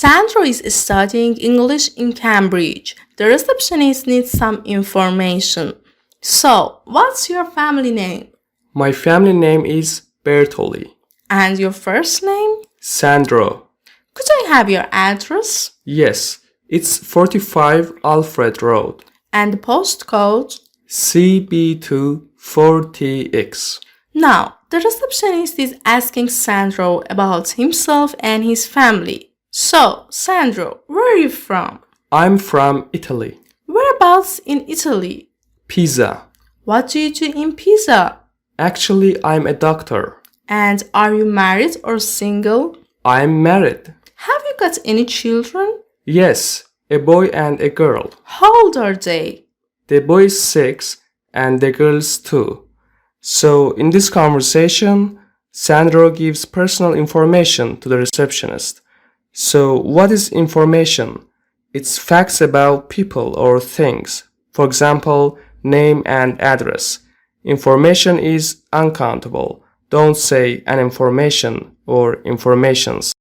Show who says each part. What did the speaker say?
Speaker 1: Sandro is studying English in Cambridge. The receptionist needs some information. So, what's your family name?
Speaker 2: My family name is Bertoli.
Speaker 1: And your first name?
Speaker 2: Sandro.
Speaker 1: Could I have your address?
Speaker 2: Yes, it's 45 Alfred Road.
Speaker 1: And the postcode?
Speaker 2: CB2 4TX.
Speaker 1: Now, the receptionist is asking Sandro about himself and his family. So, Sandro, where are you from?
Speaker 2: I'm from Italy.
Speaker 1: Whereabouts in Italy?
Speaker 2: Pisa.
Speaker 1: What do you do in Pisa?
Speaker 2: Actually, I'm a doctor.
Speaker 1: And are you married or single?
Speaker 2: I'm married.
Speaker 1: Have you got any children?
Speaker 2: Yes, a boy and a girl.
Speaker 1: How old are they?
Speaker 2: The boy is 6 and the girl is 2. So, in this conversation, Sandro gives personal information to the receptionist. So, what is information? It's facts about people or things. For example, name and address. Information is uncountable. Don't say an information or informations.